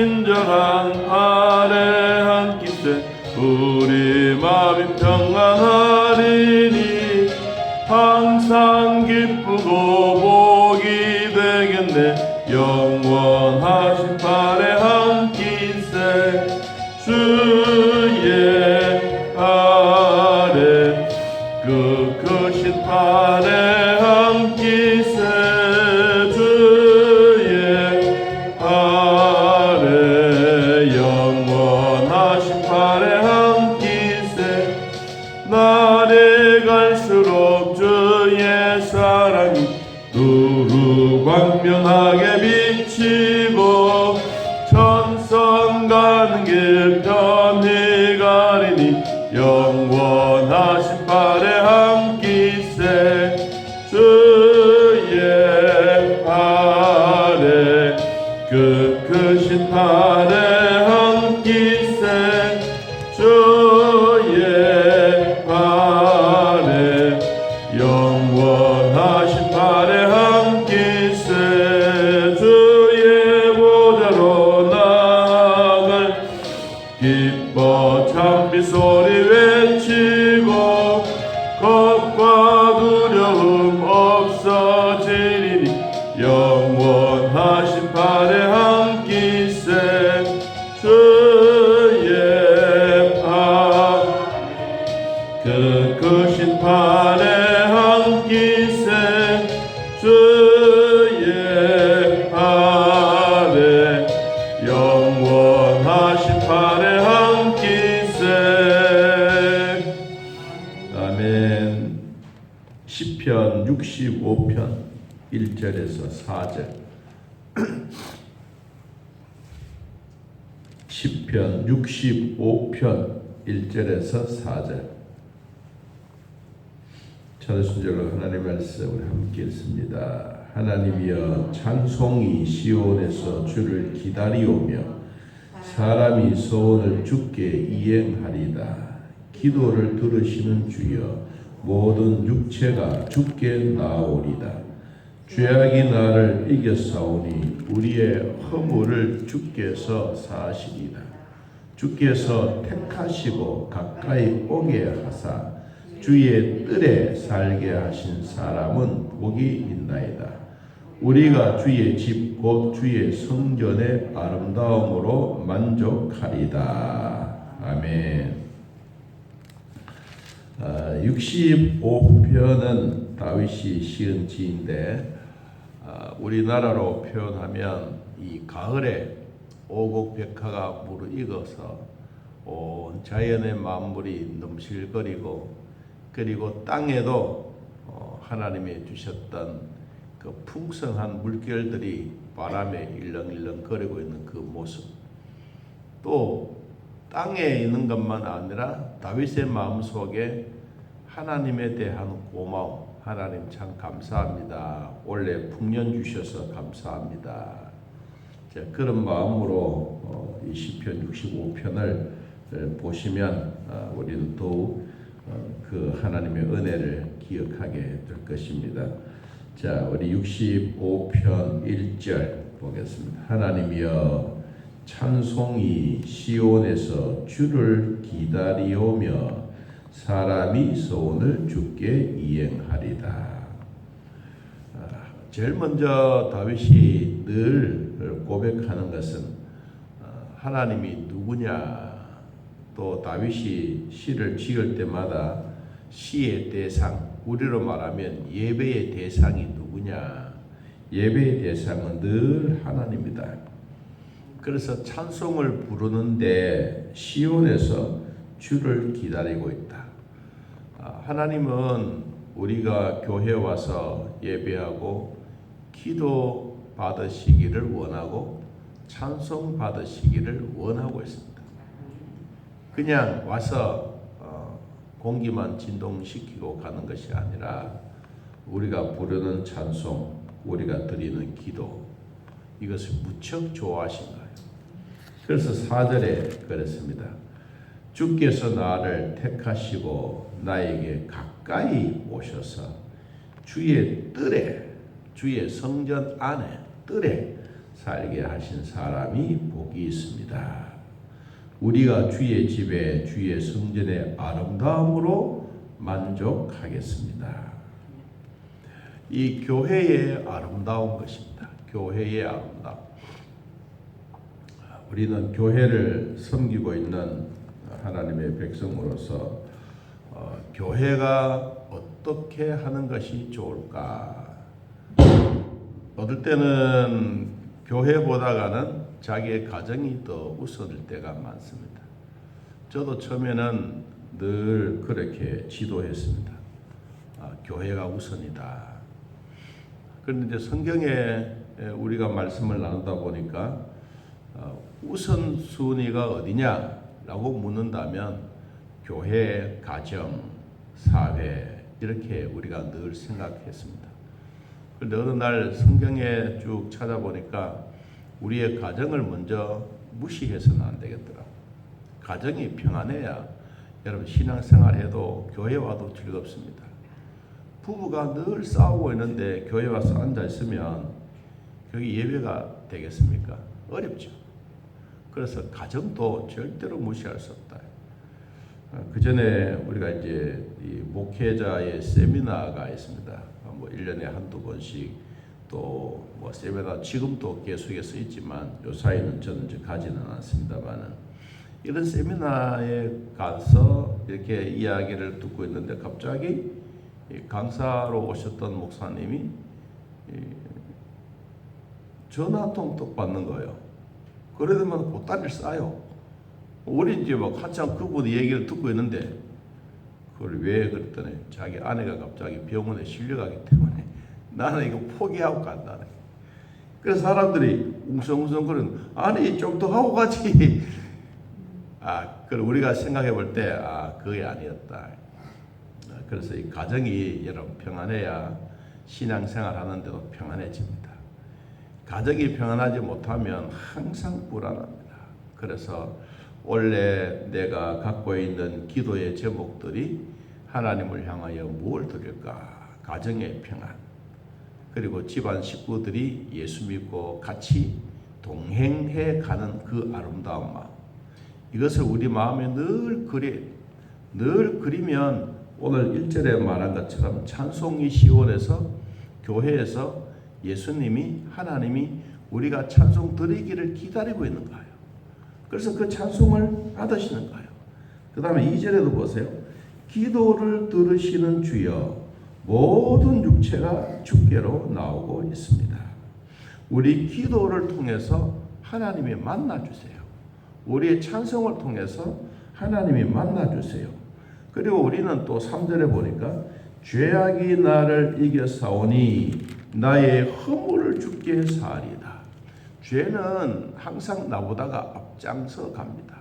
친절한 아래 앉기세 우리 마음이 평안하리니 항상 기쁘고 복이 되겠네 영원하신 팔에 앉기세 주의 아래 그 크신 팔에 앉기세 주의 아래 영원하신 팔에 앉기세 날이 갈수록 주의 사랑이 두루 광명하게 비치고 천성 가는 길 편히 가리니 영원하신 팔에 앉기세 주의 팔에 그 크신 팔에 앉기세 주의 팔에 영원하신 팔에 앉기세 주의 보좌로 나아갈 기뻐 찬미 소리 외치고 겁과 두려움 없어지리니 영원하신 팔에 앉기세 주의 팔 그 크신 팔에 앉기세 주의 팔에 영원하신 팔에 앉기세 아멘. 시편 65편 1절에서 4절 시편 65편 1절에서 4절 찬송절로 하나님의 말씀 우리 함께 읽습니다. 하나님이여 찬송이 시온에서 주를 기다리오며 사람이 소원을 주께 이행하리다. 기도를 들으시는 주여 모든 육체가 주께 나오리다. 죄악이 나를 이겼사오니 우리의 허물을 주께서 사하시리다. 주께서 택하시고 가까이 오게 하사 주의 뜰에 살게 하신 사람은 복이 있나이다. 우리가 주의 집 곧 주의 성전의 아름다움으로 만족하리다. 아멘. 65편은 다윗이 시은 시인데 우리나라로 표현하면 이 가을에 오곡백화가 무르익어서 온 자연의 만물이 넘실거리고 그리고 땅에도 하나님이 주셨던 그 풍성한 물결들이 바람에 일렁일렁 거리고 있는 그 모습, 또 땅에 있는 것만 아니라 다윗의 마음속에 하나님에 대한 고마움, 하나님 참 감사합니다. 올해 풍년 주셔서 감사합니다. 자, 그런 마음으로 이 시편 65편을 보시면 우리도 더욱 그 하나님의 은혜를 기억하게 될 것입니다. 자, 우리 65편 1절 보겠습니다. 하나님이여 찬송이 시온에서 주를 기다리오며 사람이 소원을 주께 이행하리다. 제일 먼저 다윗이 늘 고백하는 것은 하나님이 누구냐, 또 다윗이 시를 지을 때마다 시의 대상, 우리로 말하면 예배의 대상이 누구냐, 예배의 대상은 늘 하나님이다. 그래서 찬송을 부르는데 시온에서 주를 기다리고 있다. 하나님은 우리가 교회에 와서 예배하고 기도 받으시기를 원하고 찬송 받으시기를 원하고 있습니다. 그냥 와서 공기만 진동시키고 가는 것이 아니라 우리가 부르는 찬송, 우리가 드리는 기도, 이것을 무척 좋아하신 거예요. 그래서 4절에 그랬습니다. 주께서 나를 택하시고 나에게 가까이 오셔서 주의 뜰에, 주의 성전 안에 뜰에 살게 하신 사람이 복이 있습니다. 우리가 주의 집에 주의 성전의 아름다움으로 만족하겠습니다. 이 교회의 아름다운 것입니다. 교회의 아름다움. 우리는 교회를 섬기고 있는 하나님의 백성으로서 교회가 어떻게 하는 것이 좋을까? 어떨 때는 교회보다는 자기의 가정이 더 우선일 때가 많습니다. 저도 처음에는 늘 그렇게 지도했습니다. 교회가 우선이다. 그런데 이제 성경에 우리가 말씀을 나누다 보니까 우선순위가 어디냐라고 묻는다면 교회, 가정, 사회 이렇게 우리가 늘 생각했습니다. 그런데 어느 날 성경에 쭉 찾아보니까 우리의 가정을 먼저 무시해서는 안 되겠더라고요. 가정이 평안해야 여러분 신앙생활해도 교회 와도 즐겁습니다. 부부가 늘 싸우고 있는데 교회 와서 앉아있으면 그게 예배가 되겠습니까? 어렵죠. 그래서 가정도 절대로 무시할 수 없다. 그 전에 우리가 이제 이 목회자의 세미나가 있습니다. 뭐 1년에 한두 번씩 또 뭐 세미나 지금도 계속해서 있지만 요 사이는 저는 이제 가지는 않습니다만은 이런 세미나에 가서 이렇게 이야기를 듣고 있는데 갑자기 강사로 오셨던 목사님이 전화 한 통 뚝 받는 거예요. 그러더만 보따리를 싸요. 우리 이제 막 한참 그분의 얘기를 듣고 있는데 그걸 왜 그랬더니 자기 아내가 갑자기 병원에 실려가기 때문에 나는 이거 포기하고 간다네. 그래서 사람들이 웅성웅성거리는 아니 좀 더 하고 가지. 그걸 우리가 생각해 볼 때 그게 아니었다. 그래서 이 가정이 여러분 평안해야 신앙생활 하는데도 평안해집니다. 가정이 평안하지 못하면 항상 불안합니다. 그래서 원래 내가 갖고 있는 기도의 제목들이 하나님을 향하여 무엇을 드릴까? 가정의 평안. 그리고 집안 식구들이 예수 믿고 같이 동행해 가는 그 아름다운 마음. 이것을 우리 마음에 늘 그리면 오늘 1절에 말한 것처럼 찬송이 시온에서 교회에서 예수님이 하나님이 우리가 찬송 드리기를 기다리고 있는 거예요. 그래서 그 찬송을 받으시는 거예요. 그 다음에 2절에도 보세요. 기도를 들으시는 주여 모든 육체가 주께로 나오고 있습니다. 우리 기도를 통해서 하나님이 만나주세요. 우리의 찬송을 통해서 하나님이 만나주세요. 그리고 우리는 또 3절에 보니까 죄악이 나를 이겨싸우니 나의 허물을 주께 사하리다. 죄는 항상 나보다가 앞장서 갑니다.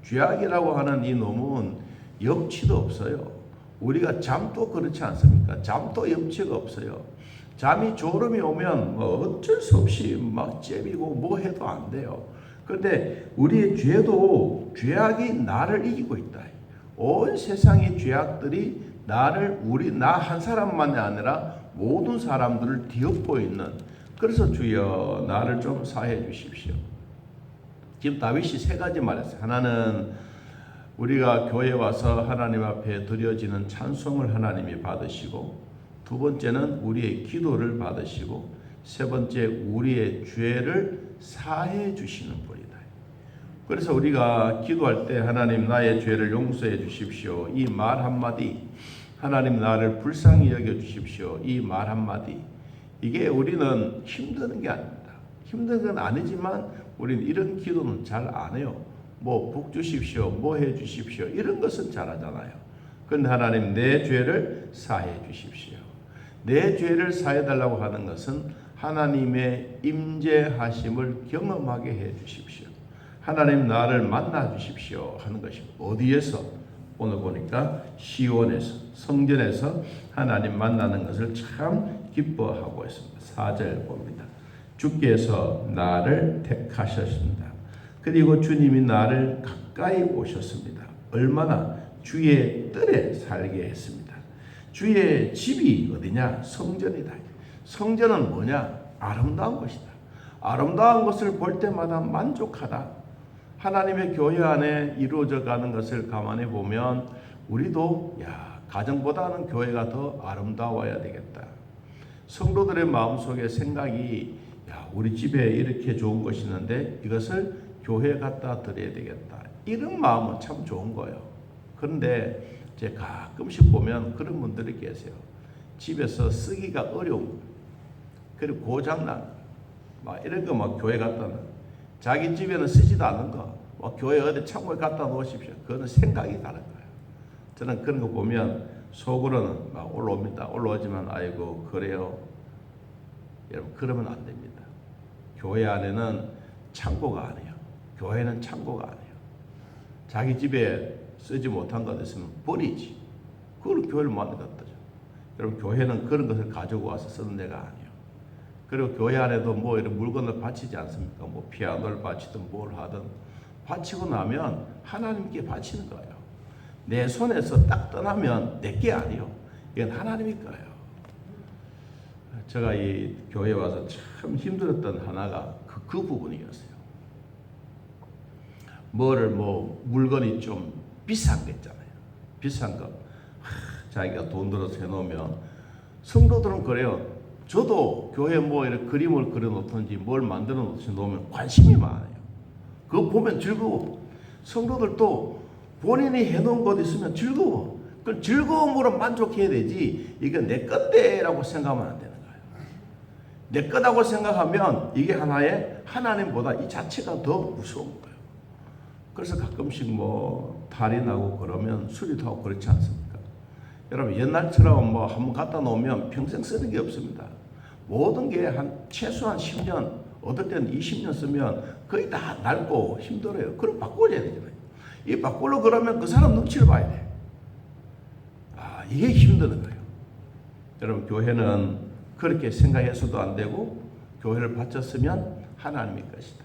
죄악이라고 하는 이 놈은 염치도 없어요. 우리가 잠도 그렇지 않습니까? 잠도 염치가 없어요. 잠이 졸음이 오면 뭐 어쩔 수 없이 막 째비고 뭐 해도 안 돼요. 그런데 우리의 죄도 죄악이 나를 이기고 있다. 온 세상의 죄악들이 나 한 사람만이 아니라 모든 사람들을 뒤엎고 있는. 그래서 주여 나를 좀 사해 주십시오. 지금 다윗이 세 가지 말했어요. 하나는 우리가 교회 와서 하나님 앞에 드려지는 찬송을 하나님이 받으시고, 두 번째는 우리의 기도를 받으시고, 세 번째 우리의 죄를 사해 주시는 분이다. 그래서 우리가 기도할 때 하나님 나의 죄를 용서해 주십시오. 이 말 한마디, 하나님 나를 불쌍히 여겨 주십시오. 이 말 한마디, 이게 우리는 힘드는 게 아닙니다. 힘든 건 아니지만 우리는 이런 기도는 잘 안 해요. 뭐 복 주십시오, 뭐 해 주십시오, 이런 것은 잘하잖아요. 그런데 하나님 내 죄를 사해 주십시오. 내 죄를 사해 달라고 하는 것은 하나님의 임재하심을 경험하게 해 주십시오. 하나님 나를 만나 주십시오 하는 것입니다. 어디에서? 오늘 보니까 시온에서, 성전에서 하나님 만나는 것을 참 기뻐하고 있습니다. 4절 봅니다. 주께서 나를 택하셨습니다. 그리고 주님이 나를 가까이 오셨습니다. 얼마나? 주의 뜰에 살게 했습니다. 주의 집이 어디냐? 성전이다. 성전은 뭐냐? 아름다운 것이다. 아름다운 것을 볼 때마다 만족하다. 하나님의 교회 안에 이루어져 가는 것을 감안해 보면 우리도 가정보다는 교회가 더 아름다워야 되겠다. 성도들의 마음속에 생각이 우리 집에 이렇게 좋은 것이 있는데 이것을 교회에 갖다 드려야 되겠다. 이런 마음은 참 좋은 거예요. 그런데 제가 가끔씩 보면 그런 분들이 계세요. 집에서 쓰기가 어려운, 그리고 고장난 이런 거 교회 갖다 놓은, 자기 집에는 쓰지도 않는 거 교회 어디 창고에 갖다 놓으십시오. 그거는 생각이 다른 거예요. 저는 그런 거 보면 속으로는 올라옵니다. 올라오지만 아이고 그래요. 여러분 그러면 안 됩니다. 교회 안에는 창고가 아니에요. 교회는 창고가 아니에요. 자기 집에 쓰지 못한 것 있으면 버리지. 그걸 교회를 만들었다죠. 여러분 교회는 그런 것을 가지고 와서 쓰는 데가 아니에요. 그리고 교회 안에도 이런 물건을 바치지 않습니까? 피아노를 바치든 뭘 하든 바치고 나면 하나님께 바치는 거예요. 내 손에서 딱 떠나면 내게 아니에요. 이건 하나님이 거예요. 제가 이 교회에 와서 참 힘들었던 하나가 그 부분이었어요. 물건이 좀 비싼 거 있잖아요. 비싼 거. 자기가 돈 들어서 해놓으면 성도들은 그래요. 저도 교회에 이렇게 그림을 그려놓든지 뭘 만들어 놓으면 관심이 많아요. 그거 보면 즐거워. 성도들도 본인이 해놓은 것 있으면 즐거워. 그 즐거움으로 만족해야 되지 이건 내 건데라고 생각하면 안 되는 거예요. 내 거라고 생각하면 이게 하나의 하나님보다 이 자체가 더 무서운 거예요. 그래서 가끔씩 탈이 나고 그러면 수리도 하고 그렇지 않습니까? 여러분 옛날처럼 한번 갖다 놓으면 평생 쓰는 게 없습니다. 모든 게 최소한 10년, 어떨 때는 20년 쓰면 거의 다 낡고 힘들어요. 그럼 바꿔줘야 되잖아요. 이 바꾸려 그러면 그 사람 눈치를 봐야 돼. 이게 힘드는 거예요. 여러분 교회는 그렇게 생각해서도 안 되고 교회를 바쳤으면 하나님의 것이다.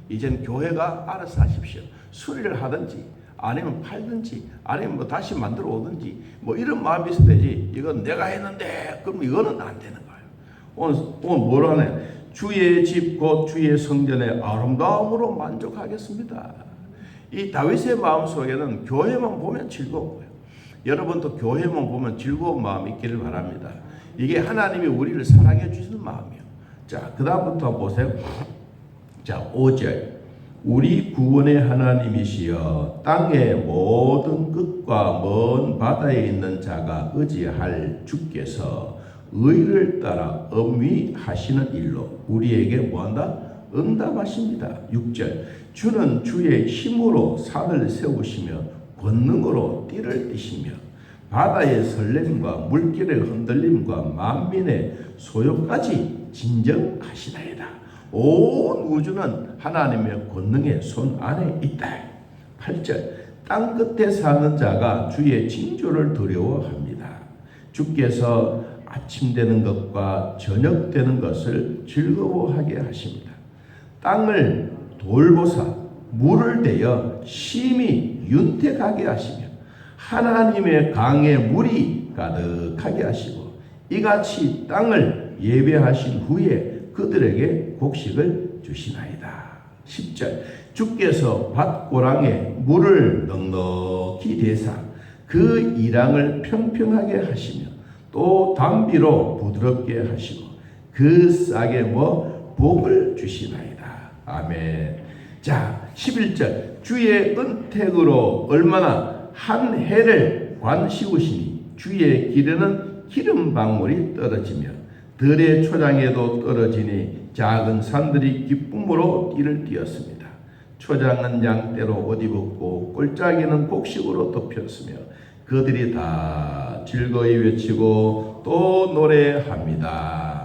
이젠 교회가 알아서 하십시오. 수리를 하든지 아니면 팔든지 아니면 다시 만들어 오든지 이런 마음이 있어야 되지. 이건 내가 했는데 그럼 이거는 안 되는 거예요. 오늘 뭐라 하네? 주의 집 곧 주의 성전의 아름다움으로 만족하겠습니다. 이 다윗의 마음속에는 교회만 보면 즐거운 거예요. 여러분도 교회만 보면 즐거운 마음이 있기를 바랍니다. 이게 하나님이 우리를 사랑해 주시는 마음이에요. 자, 그 다음부터 한번 보세요. 자, 5절. 우리 구원의 하나님이시여 땅의 모든 끝과 먼 바다에 있는 자가 의지할 주께서 의를 따라 엄위하시는 일로 우리에게 뭐한다? 응답하십니다. 6절. 주는 주의 힘으로 산을 세우시며 권능으로 띠를 띠시며 바다의 설렘과 물길의 흔들림과 만민의 소요까지 진정하시나이다. 온 우주는 하나님의 권능의 손 안에 있다. 8절. 땅 끝에 사는 자가 주의 징조를 두려워합니다. 주께서 아침 되는 것과 저녁 되는 것을 즐거워하게 하십니다. 땅을 돌보사 물을 대어 심히 윤택하게 하시며 하나님의 강에 물이 가득하게 하시고 이같이 땅을 예배하신 후에 그들에게 곡식을 주시나이다. 10절. 주께서 밭고랑에 물을 넉넉히 대사 그 이랑을 평평하게 하시며 또 담비로 부드럽게 하시고 그 싹에 복을 주시나이다. 아멘. 자, 11절. 주의 은택으로 얼마나 한 해를 관시우시니 주의 길에는 기름방울이 떨어지며 들의 초장에도 떨어지니 작은 산들이 기쁨으로 띠를 띠었습니다. 초장은 양떼로 옷 입었고 꼴짜기는 곡식으로 덮였으며 그들이 다 즐거이 외치고 또 노래합니다.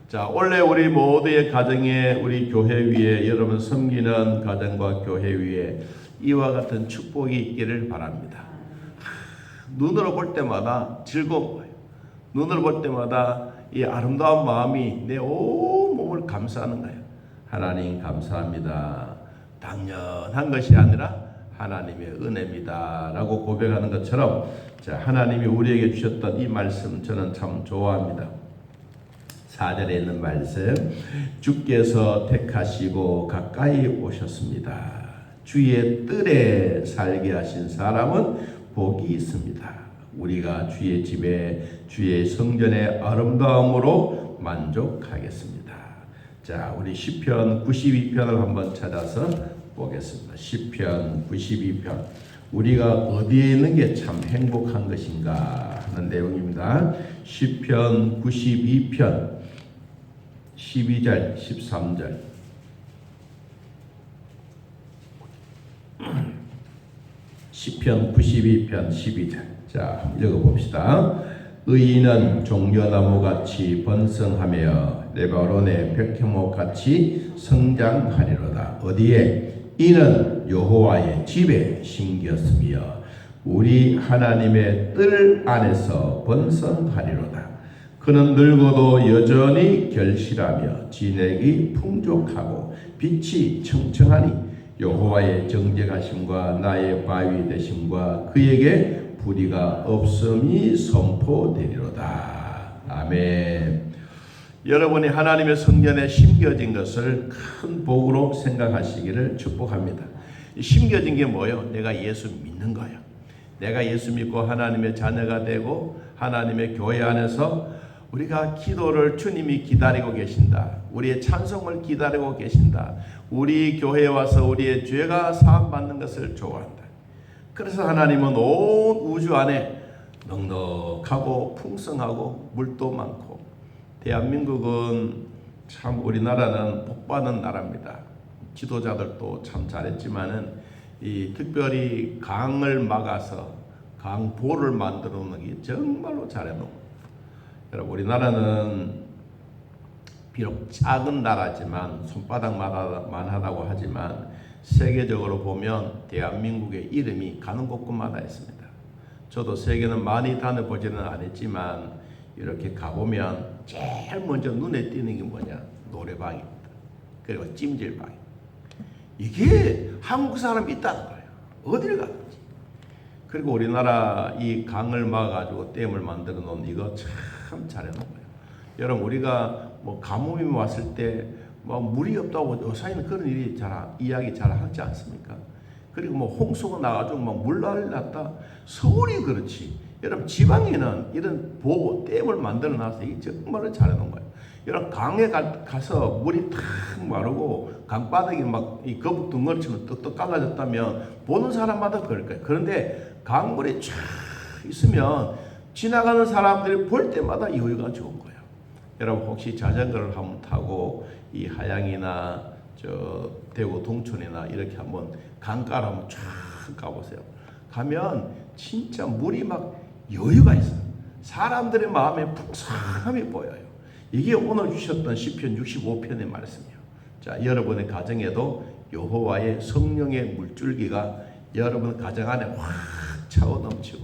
자, 원래 우리 모두의 가정에 우리 교회 위에 여러분 섬기는 가정과 교회 위에 이와 같은 축복이 있기를 바랍니다. 눈으로 볼 때마다 즐거운 거예요. 눈으로 볼 때마다 이 아름다운 마음이 내 온 몸을 감싸는 거예요. 하나님 감사합니다. 당연한 것이 아니라 하나님의 은혜입니다 라고 고백하는 것처럼 자, 하나님이 우리에게 주셨던 이 말씀 저는 참 좋아합니다. 4절에 있는 말씀, 주께서 택하시고 가까이 오셨습니다. 주의 뜰에 살게 하신 사람은 복이 있습니다. 우리가 주의 집에 주의 성전의 아름다움으로 만족하겠습니다. 자, 우리 시편 92편을 한번 찾아서 보겠습니다. 시편 92편. 우리가 어디에 있는 게 참 행복한 것인가 하는 내용입니다. 시편 92편 12절 13절. 시편 92편 12절. 자, 한번 읽어봅시다. 의인은 종려나무같이 번성하며 레바논의 백향목같이 성장하리로다. 어디에? 이는 여호와의 집에 심겼으며 우리 하나님의 뜰 안에서 번성하리로다. 그는 늙어도 여전히 결실하며 진액이 풍족하고 빛이 청청하니 여호와의 정직하심과 나의 바위 되심과 그에게 불의가 없음이 선포되리로다. 아멘. 여러분이 하나님의 성전에 심겨진 것을 큰 복으로 생각하시기를 축복합니다. 심겨진 게 뭐예요? 내가 예수 믿는 거예요. 내가 예수 믿고 하나님의 자녀가 되고 하나님의 교회 안에서 우리가 기도를 주님이 기다리고 계신다. 우리의 찬송을 기다리고 계신다. 우리 교회에 와서 우리의 죄가 사함받는 것을 좋아한다. 그래서 하나님은 온 우주 안에 넉넉하고 풍성하고 물도 많고, 대한민국은 참 우리나라는 복받은 나라입니다. 지도자들도 참 잘했지만은 이 특별히 강을 막아서 강보를 만들어 놓는 게 정말로 잘해놓은 겁니다. 여러분, 우리나라는 비록 작은 나라지만 손바닥만 하다고 하지만 세계적으로 보면 대한민국의 이름이 가는 곳곳마다 있습니다. 저도 세계는 많이 다녀보지는 않았지만 이렇게 가보면 제일 먼저 눈에 띄는 게 뭐냐? 노래방입니다. 그리고 찜질방입니다. 이게 한국 사람이 있다는 거예요. 어디를 가든지. 그리고 우리나라 이 강을 막아가지고 댐을 만들어 놓은 이거 참 잘해놓은 거예요. 여러분, 우리가 뭐 가뭄이 왔을 때 뭐 물이 없다고 요사이는 그런 일이 이야기 잘 하지 않습니까? 그리고 뭐 홍수가 나가지고 막 물난리 났다. 서울이 그렇지. 여러분, 지방에는 이런 보호 댐을 만들어 놔서 이게 정말로 잘해놓은 거예요. 여러분, 강에 가서 물이 탁 마르고 강바닥이 막 이 거북 덩어리처럼 떡떡 갈라졌다면 보는 사람마다 그럴 거예요. 그런데 강물이 쫙 있으면 지나가는 사람들이 볼 때마다 여유가 좋은 거예요. 여러분, 혹시 자전거를 한번 타고 이 하양이나 저 대구 동촌이나 이렇게 한번 강가로 한번 쫙 가보세요. 가면 진짜 물이 막 여유가 있어요. 사람들의 마음에 풍성함이 보여요. 이게 오늘 주셨던 시편 65편의 말씀이에요. 자, 여러분의 가정에도 여호와의 성령의 물줄기가 여러분 가정 안에 확 차고 넘치고,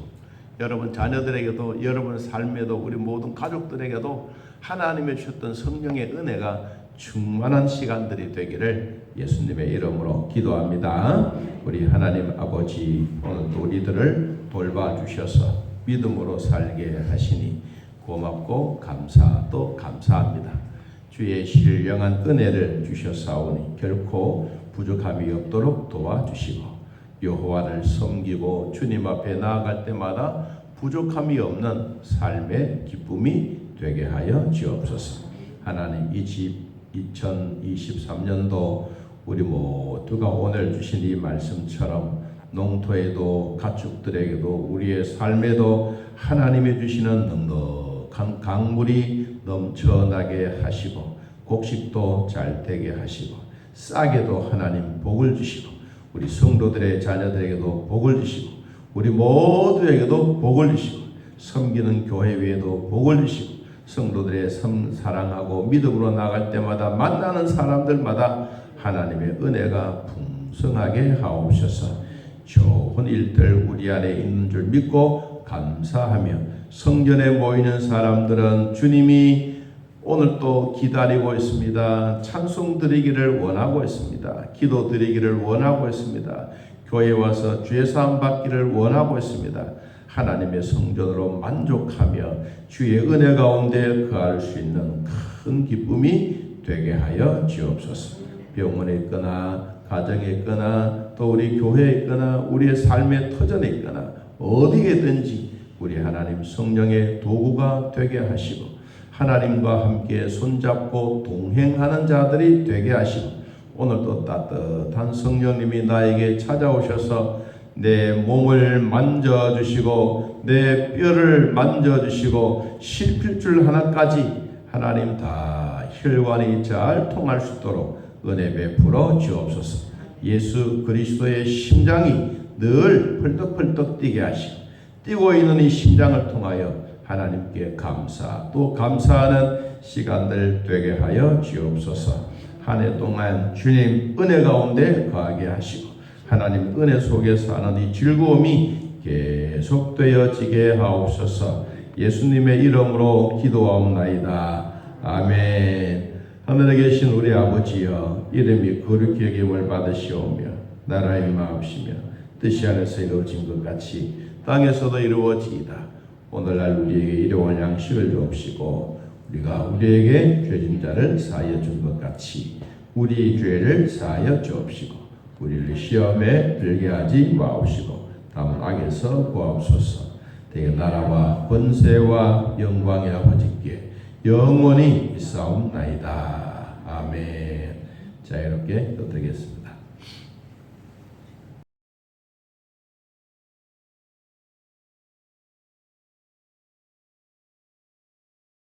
여러분 자녀들에게도, 여러분 삶에도, 우리 모든 가족들에게도 하나님의 주셨던 성령의 은혜가 충만한 시간들이 되기를 예수님의 이름으로 기도합니다. 우리 하나님 아버지, 오늘도 우리들을 돌봐주셔서 믿음으로 살게 하시니 고맙고 감사도 감사합니다. 주의 신령한 은혜를 주셨사오니 결코 부족함이 없도록 도와주시고, 여호와를 섬기고 주님 앞에 나아갈 때마다 부족함이 없는 삶의 기쁨이 되게 하여 주옵소서. 하나님, 이 집 2023년도 우리 모두가 오늘 주신 이 말씀처럼 농토에도 가축들에게도 우리의 삶에도 하나님이 주시는 넉넉한 강물이 넘쳐나게 하시고, 곡식도 잘 되게 하시고, 싹에도 하나님 복을 주시고, 우리 성도들의 자녀들에게도 복을 주시고, 우리 모두에게도 복을 주시고, 섬기는 교회 위에도 복을 주시고, 성도들의 사랑하고 믿음으로 나갈 때마다 만나는 사람들마다 하나님의 은혜가 풍성하게 하옵소서. 좋은 일들 우리 안에 있는 줄 믿고 감사하며, 성전에 모이는 사람들은 주님이 오늘 또 기다리고 있습니다. 찬송 드리기를 원하고 있습니다. 기도 드리기를 원하고 있습니다. 교회에 와서 죄사함 받기를 원하고 있습니다. 하나님의 성전으로 만족하며 주의 은혜 가운데 거할 수 있는 큰 기쁨이 되게 하여 주옵소서. 병원에 있거나 가정에 있거나 또 우리 교회에 있거나 우리의 삶의 터전에 있거나 어디에든지 우리 하나님 성령의 도구가 되게 하시고 하나님과 함께 손잡고 동행하는 자들이 되게 하시고 오늘도 따뜻한 성령님이 나에게 찾아오셔서 내 몸을 만져주시고 내 뼈를 만져주시고 실핏줄 하나까지 하나님 다 혈관이 잘 통할 수 있도록 은혜 베풀어 주옵소서. 예수 그리스도의 심장이 늘 펄떡펄떡 뛰게 하시고 뛰고 있는 이 심장을 통하여 하나님께 감사 또 감사하는 시간들 되게 하여 주옵소서. 한 해 동안 주님 은혜 가운데 거하게 하시고 하나님 은혜 속에 사는 이 즐거움이 계속되어지게 하옵소서. 예수님의 이름으로 기도하옵나이다. 아멘. 하늘에 계신 우리 아버지여, 이름이 거룩히 여김을 받으시오며 나라의 임하옵시며 뜻이 하늘에서 이루어진 것 같이 땅에서도 이루어지이다. 오늘날 우리에게 일용할 양식을 주옵시고 우리가 우리에게 죄진 자를 사하여 준 것 같이 우리 죄를 사하여 주옵시고 우리를 시험에 들게 하지 마옵시고 다만 악에서 구하옵소서. 대개 나라와 권세와 영광이 아버지께 영원히 있사옵나이다. 아멘. 자, 이렇게 또 드리겠습니다.